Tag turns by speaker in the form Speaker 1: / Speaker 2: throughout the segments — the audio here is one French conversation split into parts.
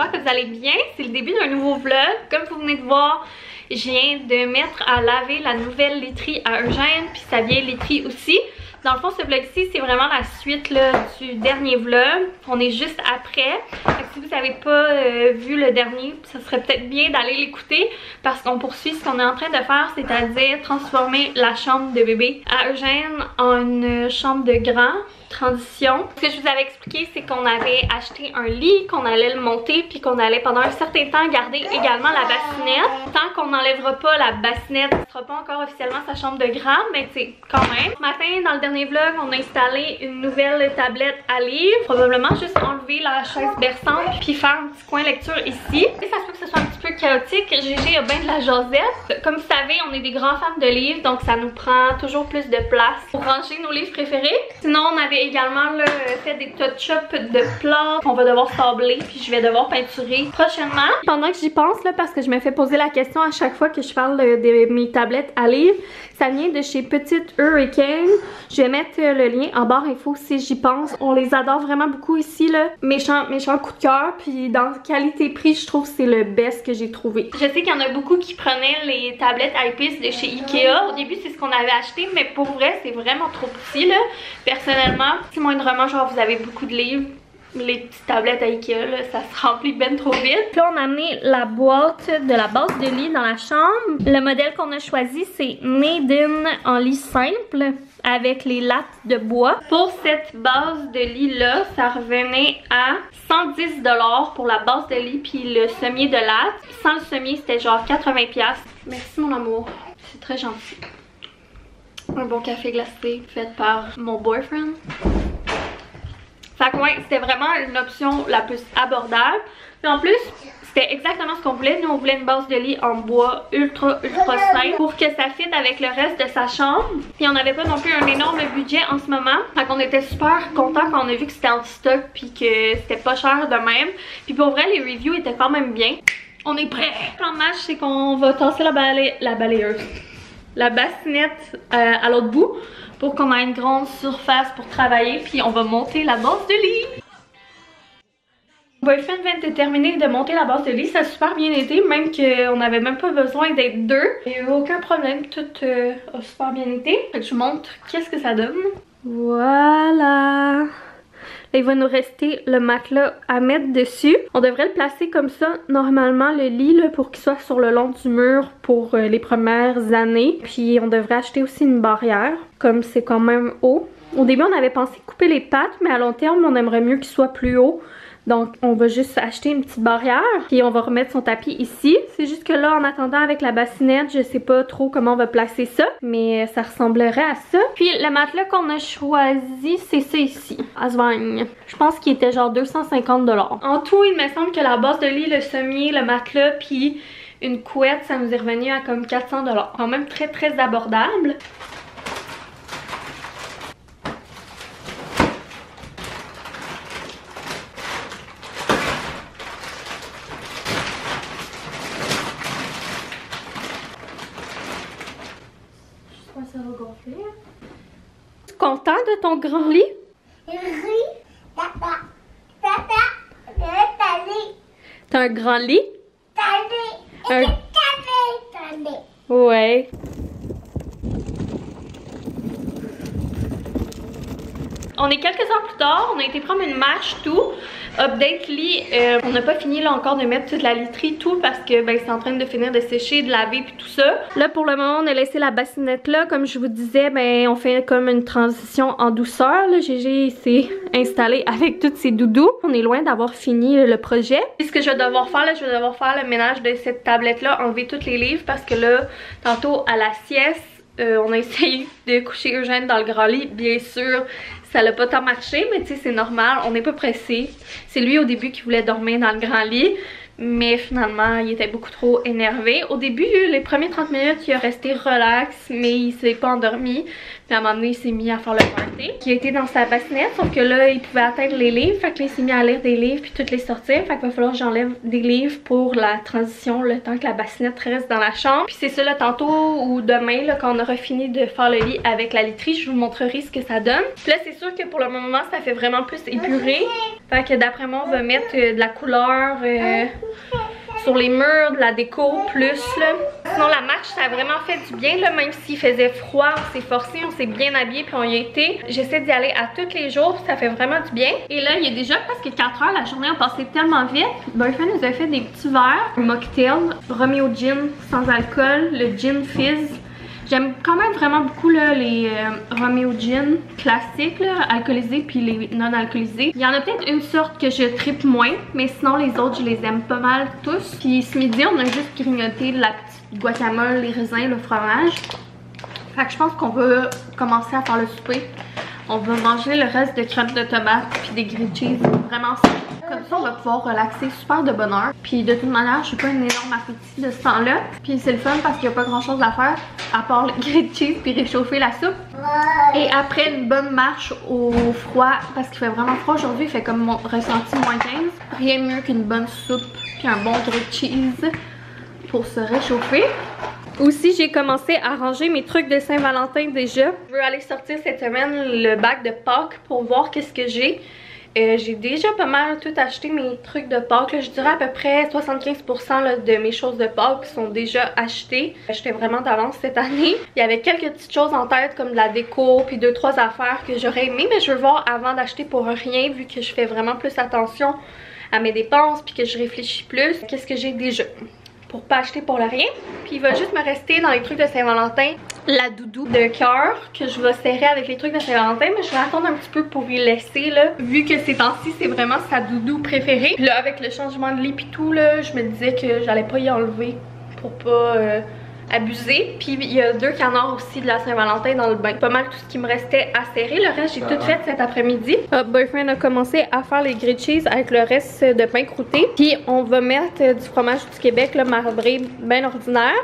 Speaker 1: j'espère que vous allez bien. C'est le début d'un nouveau vlog. Comme vous venez de voir, je viens de mettre à laver la nouvelle laiterie à Eugène, puis sa vieille laiterie aussi. Dans le fond, ce vlog-ci, c'est vraiment la suite là, du dernier vlog. On est juste après. Si vous n'avez pas vu le dernier, ça serait peut-être bien d'aller l'écouter parce qu'on poursuit ce qu'on est en train de faire, c'est-à-dire transformer la chambre de bébé à Eugène en une chambre de grand. Transition. Ce que je vous avais expliqué, c'est qu'on avait acheté un lit, qu'on allait le monter, puis qu'on allait pendant un certain temps garder également la bassinette. Tant qu'on n'enlèvera pas la bassinette, ce ne sera pas encore officiellement sa chambre de grand, mais tu sais, quand même. Ce matin, dans le dernier vlog, on a installé une nouvelle tablette à livres. Probablement juste enlever la chaise berçante, puis faire un petit coin lecture ici. Et ça se peut que ce soit un petit peu chaotique. Gégé a bien de la jasette. Comme vous savez, on est des grands fans de livres, donc ça nous prend toujours plus de place pour ranger nos livres préférés. Sinon, on avait également là, fait des touch-up de plantes qu'on va devoir sabler, puis je vais devoir peinturer prochainement. Pendant que j'y pense, là, parce que je me fais poser la question à chaque fois que je parle de mes tablettes à livres, ça vient de chez Petite Hurricane. Je vais mettre le lien en barre info si j'y pense. On les adore vraiment beaucoup ici, là. Méchant coup de cœur, puis dans qualité-prix, je trouve que c'est le best que j'ai trouvé. Je sais qu'il y en a beaucoup qui prenaient les tablettes iPis de chez Ikea. Au début, c'est ce qu'on avait acheté, mais pour vrai, c'est vraiment trop petit, là. Personnellement, si moindrement, genre, vous avez beaucoup de livres, les petites tablettes à Ikea, là, ça se remplit ben trop vite. Puis on a amené la boîte de la base de lit dans la chambre. Le modèle qu'on a choisi, c'est Made in en lit simple avec les lattes de bois. Pour cette base de lit là, ça revenait à 110 $ pour la base de lit puis le sommier de lattes. Sans le sommier, c'était genre 80 $. Merci mon amour, c'est très gentil. Un bon café glacé fait par mon boyfriend. Fait que ouais, c'était vraiment une option la plus abordable. Puis en plus, c'était exactement ce qu'on voulait. Nous, on voulait une base de lit en bois ultra simple pour que ça fitte avec le reste de sa chambre. Puis on n'avait pas non plus un énorme budget en ce moment. Fait qu'on était super contents quand on a vu que c'était en stock puis que c'était pas cher de même. Puis pour vrai, les reviews étaient quand même bien. On est prêts. Le plan de match, c'est qu'on va tasser la balayeuse. La bassinette à l'autre bout pour qu'on ait une grande surface pour travailler, puis on va monter la base de lit. Mon boyfriend vient de terminer de monter la base de lit, ça a super bien été, même qu'on n'avait même pas besoin d'être deux. Il n'y a eu aucun problème, tout a super bien été. Fait que je vous montre qu'est-ce que ça donne. Voilà! Là, il va nous rester le matelas à mettre dessus. On devrait le placer comme ça, normalement, le lit, là, pour qu'il soit sur le long du mur pour les premières années. Puis on devrait acheter aussi une barrière, comme c'est quand même haut. Au début, on avait pensé couper les pattes, mais à long terme, on aimerait mieux qu'il soit plus haut. Donc, on va juste acheter une petite barrière, puis on va remettre son tapis ici. C'est juste que là, en attendant avec la bassinette, je sais pas trop comment on va placer ça, mais ça ressemblerait à ça. Puis le matelas qu'on a choisi, c'est ça ici, à Svang. Je pense qu'il était genre 250 $. En tout, il me semble que la base de lit, le sommier, le matelas, puis une couette, ça nous est revenu à comme 400 $. Quand même très abordable. Ça va gonfler. Tu es content de ton grand lit? Oui. T'as un grand lit? Ouais. On est quelques heures plus tard, on a été prendre une marche, tout. Update lit, on n'a pas fini là encore de mettre toute la literie, tout, parce que ben, c'est en train de finir de sécher, de laver puis tout ça. Là pour le moment on a laissé la bassinette là, comme je vous disais, ben on fait comme une transition en douceur. Là, Gégé s'est installé avec tous ses doudous. On est loin d'avoir fini le projet. Et ce que je vais devoir faire là, je vais devoir faire le ménage de cette tablette là, enlever tous les livres parce que là, tantôt à la sieste, on a essayé de coucher Eugène dans le grand lit, bien sûr. Ça n'a pas tant marché, mais tu sais, c'est normal, on n'est pas pressé. C'est lui au début qui voulait dormir dans le grand lit. Mais finalement, il était beaucoup trop énervé. Au début, les premiers 30 minutes, il a resté relax, mais il s'est pas endormi. Puis à un moment donné, il s'est mis à faire le party. Il a été dans sa bassinette, sauf que là, il pouvait atteindre les livres. Fait que là, il s'est mis à lire des livres puis toutes les sortir. Fait qu'il va falloir que j'enlève des livres pour la transition, le temps que la bassinette reste dans la chambre. Puis c'est ça, là, tantôt ou demain, là, quand on aura fini de faire le lit avec la literie, je vous montrerai ce que ça donne. Puis là, c'est sûr que pour le moment, ça fait vraiment plus épuré. Fait que d'après moi, on va mettre de la couleur sur les murs, de la déco plus là. Sinon la marche ça a vraiment fait du bien là, même s'il faisait froid, on s'est forcé, on s'est bien habillé puis on y a été. J'essaie d'y aller à tous les jours, ça fait vraiment du bien. Et là il y a déjà presque 4 heures, la journée a passé tellement vite. Boyfriend nous a fait des petits verres, un mocktail, Romeo Gin sans alcool, le Gin Fizz. J'aime quand même vraiment beaucoup là, les Romeo Gin classiques, là, alcoolisés puis les non alcoolisés. Il y en a peut-être une sorte que je tripe moins, mais sinon les autres je les aime pas mal tous. Puis ce midi on a juste grignoté de la petite guacamole, les raisins, le fromage. Fait que je pense qu'on va commencer à faire le souper. On va manger le reste de crème de tomate puis des grilled cheese, vraiment simple. Comme ça on va pouvoir relaxer super de bonne heure. Puis de toute manière je suis pas une énorme appétit de ce temps-là. Puis c'est le fun parce qu'il n'y a pas grand chose à faire à part le grilled cheese puis réchauffer la soupe. Et après une bonne marche au froid, parce qu'il fait vraiment froid aujourd'hui, il fait comme mon ressenti moins 15. Rien de mieux qu'une bonne soupe puis un bon grilled cheese pour se réchauffer. Aussi, j'ai commencé à ranger mes trucs de Saint-Valentin déjà. Je veux aller sortir cette semaine le bac de Pâques pour voir qu'est-ce que j'ai. J'ai déjà pas mal tout acheté mes trucs de Pâques. Là, je dirais à peu près 75% là, de mes choses de Pâques sont déjà achetées. J'étais vraiment d'avance cette année. Il y avait quelques petites choses en tête comme de la déco puis 2-3 affaires que j'aurais aimé. Mais je veux voir avant d'acheter pour rien vu que je fais vraiment plus attention à mes dépenses puis que je réfléchis plus. Qu'est-ce que j'ai déjà pour pas acheter pour le rien. Puis il va juste me rester dans les trucs de Saint-Valentin la doudou de cœur que je vais serrer avec les trucs de Saint-Valentin, mais je vais attendre un petit peu pour y laisser là, vu que ces temps-ci c'est vraiment sa doudou préférée. Puis là avec le changement de lit pis tout là, je me disais que j'allais pas y enlever pour pas abuser. Puis il y a 2 canards aussi de la Saint-Valentin dans le bain. Pas mal tout ce qui me restait à serrer. Le reste j'ai tout fait cet après-midi. Boyfriend a commencé à faire les grilled cheese avec le reste de pain croûté. Puis on va mettre du fromage du Québec là, marbré bien ordinaire.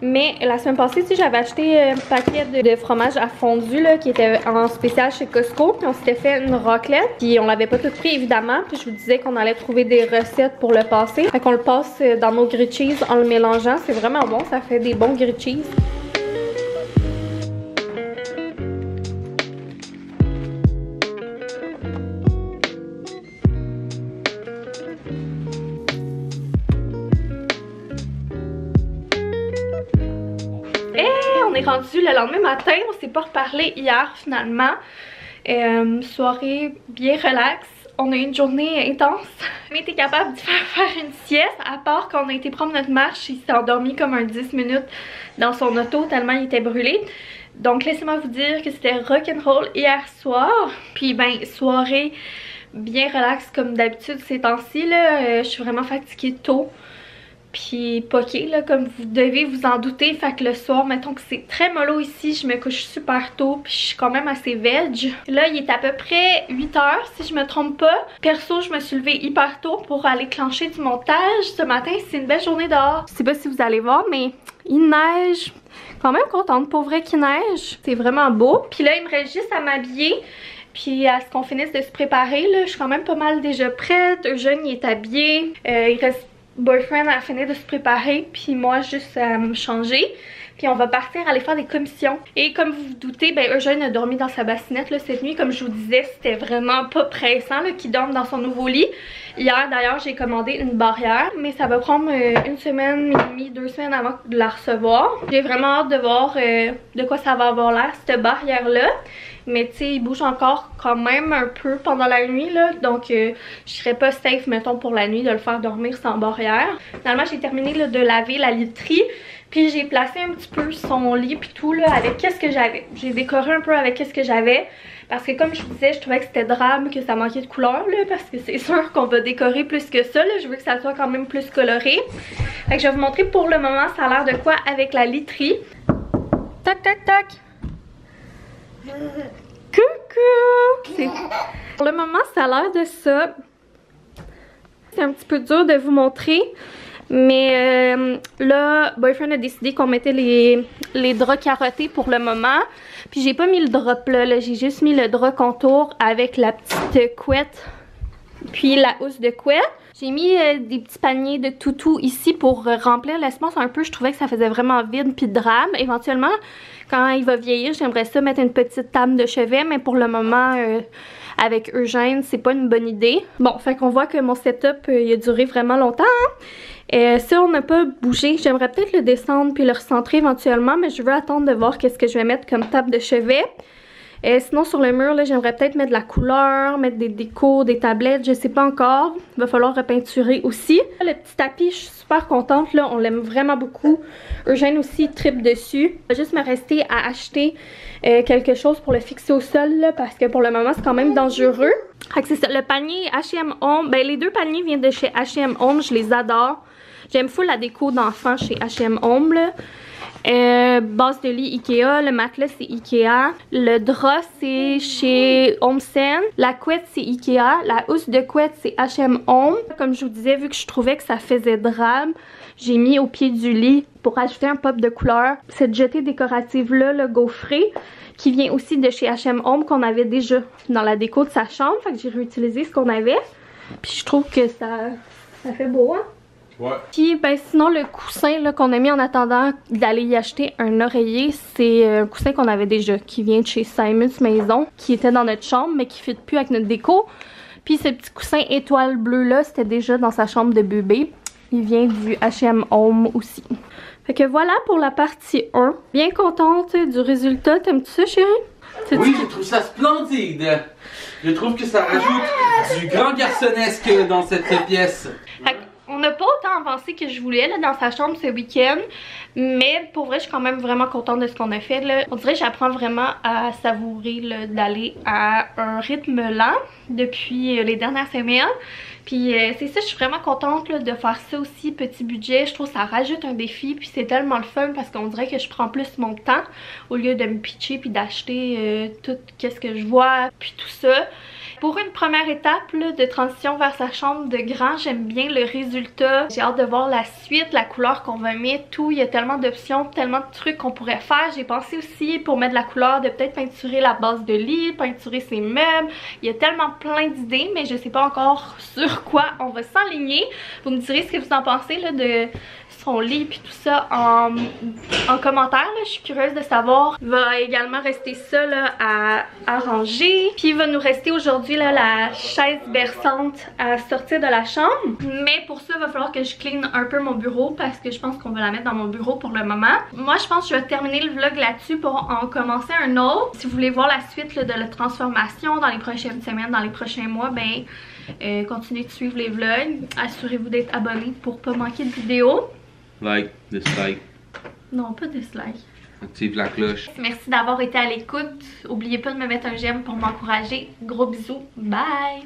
Speaker 1: Mais la semaine passée, tu sais, j'avais acheté un paquet de fromage à fondu là, qui était en spécial chez Costco. Puis on s'était fait une raclette. Puis on l'avait pas tout pris évidemment. Puis je vous disais qu'on allait trouver des recettes pour le passer. Fait qu'on le passe dans nos grilled cheese en le mélangeant. C'est vraiment bon, ça fait des bons grilled cheese. On est rendu le lendemain matin, on s'est pas reparlé hier finalement. Soirée bien relax. On a eu une journée intense. On a été capable de faire une sieste, à part quand on a été prendre notre marche, il s'est endormi comme un 10 minutes dans son auto tellement il était brûlé. Donc laissez-moi vous dire que c'était rock'n'roll hier soir. Puis ben soirée bien relax comme d'habitude ces temps-ci là. Je suis vraiment fatiguée tôt. Puis poquée là, comme vous devez vous en douter. Fait que le soir, mettons que c'est très mollo ici, je me couche super tôt. Puis je suis quand même assez veg. Là, il est à peu près 8 h si je me trompe pas. Perso, je me suis levée hyper tôt pour aller clencher du montage. Ce matin, c'est une belle journée dehors. Je sais pas si vous allez voir, mais il neige. Quand même contente, pour vrai qu'il neige. C'est vraiment beau. Puis là, il me reste juste à m'habiller. Puis à ce qu'on finisse de se préparer, là, je suis quand même pas mal déjà prête. Eugène, il est habillé. Il reste Boyfriend a fini de se préparer, puis moi juste à me changer. Puis on va partir aller faire des commissions. Et comme vous vous doutez, ben Eugène a dormi dans sa bassinette là, cette nuit. Comme je vous disais, c'était vraiment pas pressant qu'il dorme dans son nouveau lit. Hier d'ailleurs, j'ai commandé une barrière, mais ça va prendre une semaine et demie, 2 semaines avant de la recevoir. J'ai vraiment hâte de voir de quoi ça va avoir l'air, cette barrière-là. Mais tu sais, il bouge encore quand même un peu pendant la nuit là. Donc je serais pas safe, mettons, pour la nuit de le faire dormir sans barrière. Finalement, j'ai terminé là, de laver la literie. Puis j'ai placé un petit peu son lit puis tout là avec qu'est-ce que j'avais. J'ai décoré un peu avec qu'est-ce que j'avais. Parce que comme je vous disais, je trouvais que c'était drame que ça manquait de couleur là. Parce que c'est sûr qu'on va décorer plus que ça là. Je veux que ça soit quand même plus coloré. Fait que je vais vous montrer pour le moment ça a l'air de quoi avec la literie. Tac tac tac. Coucou! Pour le moment, ça a l'air de ça. C'est un petit peu dur de vous montrer. Mais là, Boyfriend a décidé qu'on mettait les draps carottés pour le moment. Puis j'ai pas mis le drap plat, là. J'ai juste mis le drap contour avec la petite couette. Puis la housse de couette. J'ai mis des petits paniers de toutous ici pour remplir l'espace un peu. Je trouvais que ça faisait vraiment vide puis drame. Éventuellement, quand il va vieillir, j'aimerais ça mettre une petite table de chevet. Mais pour le moment, avec Eugène, c'est pas une bonne idée. Bon, fait qu'on voit que mon setup, il a duré vraiment longtemps. Hein? Ça, on n'a pas bougé. J'aimerais peut-être le descendre puis le recentrer éventuellement. Mais je veux attendre de voir qu'est-ce que je vais mettre comme table de chevet. Sinon, sur le mur, j'aimerais peut-être mettre de la couleur, mettre des décos, des tablettes, je sais pas encore. Il va falloir repeinturer aussi. Le petit tapis, je suis super contente, là, on l'aime vraiment beaucoup. Eugène aussi tripe dessus. Il va juste me rester à acheter quelque chose pour le fixer au sol, là, parce que pour le moment, c'est quand même dangereux. Fait que c'est ça, le panier H&M Home, ben les deux paniers viennent de chez H&M Home, je les adore. J'aime full la déco d'enfants chez H&M Home, là. Base de lit Ikea, le matelas c'est Ikea, le drap c'est chez Homesen, la couette c'est Ikea, la housse de couette c'est H&M Home. Comme je vous disais, vu que je trouvais que ça faisait drame, j'ai mis au pied du lit pour ajouter un pop de couleur cette jetée décorative là, le gaufré, qui vient aussi de chez H&M Home qu'on avait déjà dans la déco de sa chambre. Fait que j'ai réutilisé ce qu'on avait. Puis je trouve que ça fait beau, hein? Ouais. Puis ben sinon le coussin qu'on a mis en attendant d'aller y acheter un oreiller, c'est un coussin qu'on avait déjà, qui vient de chez Simons Maison, qui était dans notre chambre mais qui ne fit plus avec notre déco. Puis ce petit coussin étoile bleue là, c'était déjà dans sa chambre de bébé. Il vient du H&M Home aussi. Fait que voilà pour la partie 1. Bien contente du résultat. T'aimes-tu ça, chérie?
Speaker 2: Oui, je trouve ça splendide. Je trouve que ça rajoute du grand garçonnesque dans cette pièce.
Speaker 1: On n'a pas autant avancé que je voulais là, dans sa chambre ce week-end. Mais pour vrai, je suis quand même vraiment contente de ce qu'on a fait. Là. On dirait que j'apprends vraiment à savourer d'aller à un rythme lent depuis les dernières semaines. Puis c'est ça, je suis vraiment contente là, de faire ça aussi, petit budget. Je trouve que ça rajoute un défi. Puis c'est tellement le fun parce qu'on dirait que je prends plus mon temps au lieu de me pitcher puis d'acheter tout qu'est-ce que je vois puis tout ça. Pour une première étape là, de transition vers sa chambre de grand, j'aime bien le résultat. J'ai hâte de voir la suite, la couleur qu'on va mettre, tout. Il y a tellement d'options, tellement de trucs qu'on pourrait faire. J'ai pensé aussi pour mettre de la couleur de peut-être peinturer la base de lit, peinturer ses meubles. Il y a tellement plein d'idées, mais je sais pas encore sur quoi on va s'enligner. Vous me direz ce que vous en pensez là, de son lit puis tout ça en commentaire là. Je suis curieuse de savoir. Il va également rester ça là, à arranger. Puis il va nous rester aujourd'hui là la chaise berçante à sortir de la chambre. Mais pour ça, il va falloir que je clean un peu mon bureau parce que je pense qu'on va la mettre dans mon bureau pour le moment. Moi, je pense que je vais terminer le vlog là-dessus pour en commencer un autre. Si vous voulez voir la suite là, de la transformation dans les prochaines semaines, dans les prochains mois, ben continuez de suivre les vlogs. Assurez-vous d'être abonné pour pas manquer de vidéos.
Speaker 2: Like, dislike.
Speaker 1: Non, pas dislike.
Speaker 2: Active la cloche.
Speaker 1: Merci d'avoir été à l'écoute. N'oubliez pas de me mettre un j'aime pour m'encourager. Gros bisous. Bye!